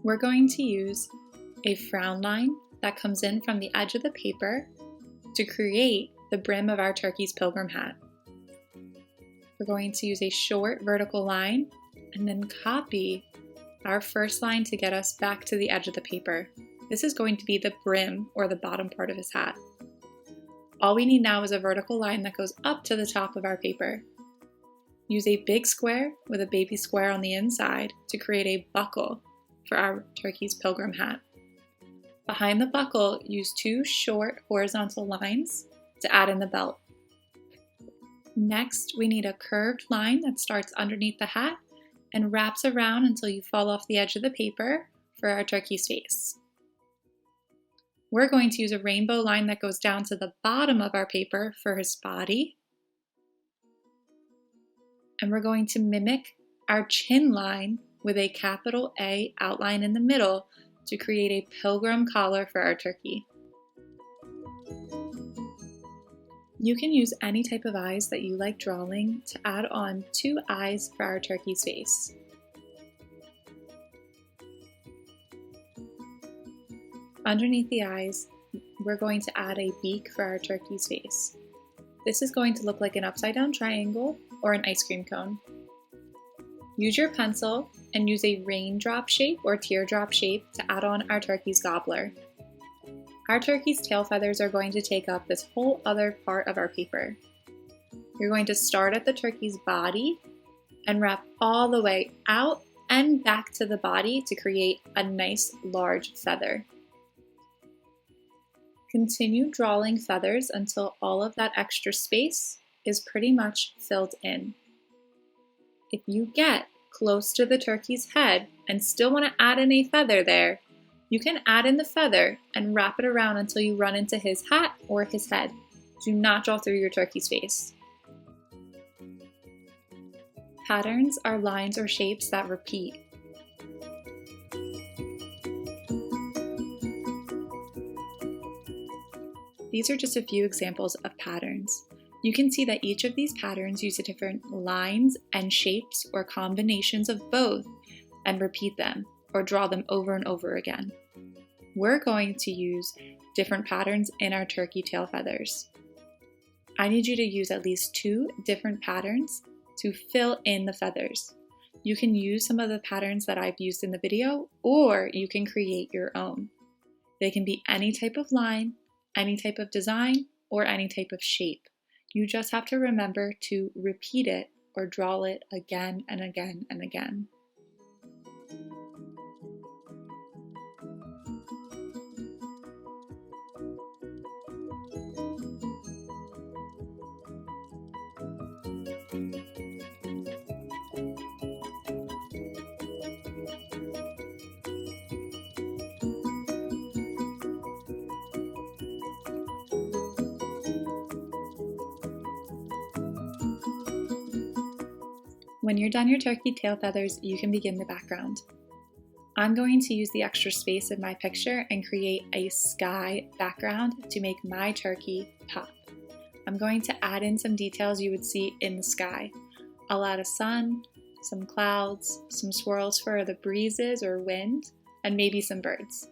We're going to use a frown line that comes in from the edge of the paper to create the brim of our turkey's pilgrim hat. We're going to use a short vertical line and then copy our first line to get us back to the edge of the paper. This is going to be the brim or the bottom part of his hat. All we need now is a vertical line that goes up to the top of our paper. Use a big square with a baby square on the inside to create a buckle for our turkey's pilgrim hat. Behind the buckle, use two short horizontal lines to add in the belt. Next, we need a curved line that starts underneath the hat and wraps around until you fall off the edge of the paper for our turkey's face. We're going to use a rainbow line that goes down to the bottom of our paper for his body. And we're going to mimic our chin line with a capital A outline in the middle to create a pilgrim collar for our turkey. You can use any type of eyes that you like drawing to add on 2 eyes for our turkey's face. Underneath the eyes, we're going to add a beak for our turkey's face. This is going to look like an upside down triangle or an ice cream cone. Use your pencil and use a raindrop shape or teardrop shape to add on our turkey's gobbler. Our turkey's tail feathers are going to take up this whole other part of our paper. You're going to start at the turkey's body and wrap all the way out and back to the body to create a nice large feather. Continue drawing feathers until all of that extra space is pretty much filled in. If you get close to the turkey's head and still want to add in a feather there, you can add in the feather and wrap it around until you run into his hat or his head. Do not draw through your turkey's face. Patterns are lines or shapes that repeat. These are just a few examples of patterns. You can see that each of these patterns use different lines and shapes or combinations of both and repeat them or draw them over and over again. We're going to use different patterns in our turkey tail feathers. I need you to use at least 2 different patterns to fill in the feathers. You can use some of the patterns that I've used in the video, or you can create your own. They can be any type of line, any type of design, or any type of shape. You just have to remember to repeat it or draw it again and again and again. When you're done your turkey tail feathers, you can begin the background. I'm going to use the extra space in my picture and create a sky background to make my turkey pop. I'm going to add in some details you would see in the sky. I'll add a sun, some clouds, some swirls for the breezes or wind, and maybe some birds.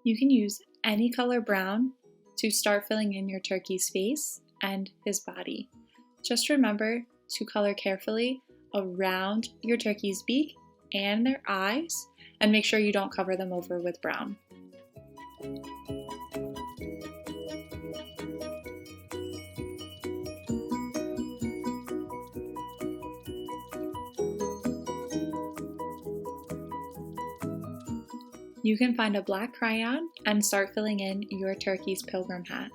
You can use any color brown to start filling in your turkey's face and his body. Just remember to color carefully around your turkey's beak and their eyes, and make sure you don't cover them over with brown. You can find a black crayon and start filling in your turkey's pilgrim hat.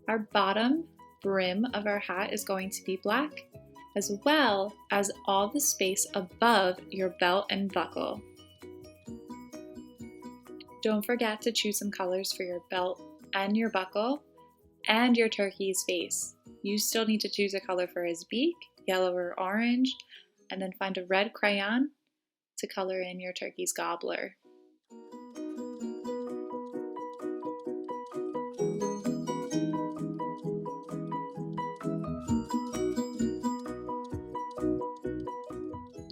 Our bottom brim of our hat is going to be black, as well as all the space above your belt and buckle. Don't forget to choose some colors for your belt and your buckle and your turkey's face. You still need to choose a color for his beak, yellow or orange, and then find a red crayon to color in your turkey's gobbler.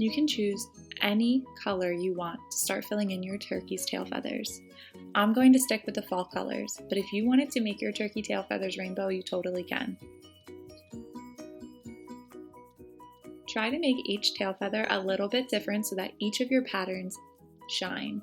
You can choose any color you want to start filling in your turkey's tail feathers. I'm going to stick with the fall colors, but if you wanted to make your turkey tail feathers rainbow, you totally can. Try to make each tail feather a little bit different so that each of your patterns shine.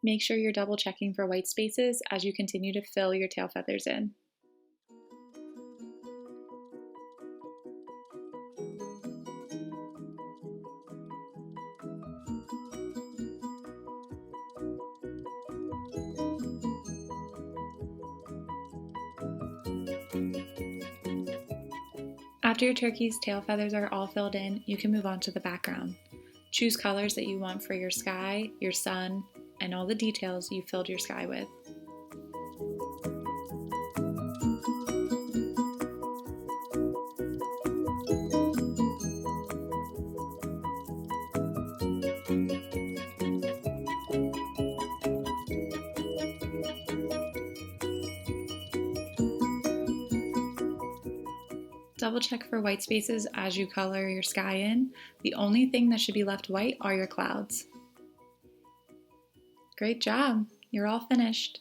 Make sure you're double checking for white spaces as you continue to fill your tail feathers in. After your turkey's tail feathers are all filled in, you can move on to the background. Choose colors that you want for your sky, your sun, and all the details you filled your sky with. Double check for white spaces as you color your sky in. The only thing that should be left white are your clouds. Great job! You're all finished.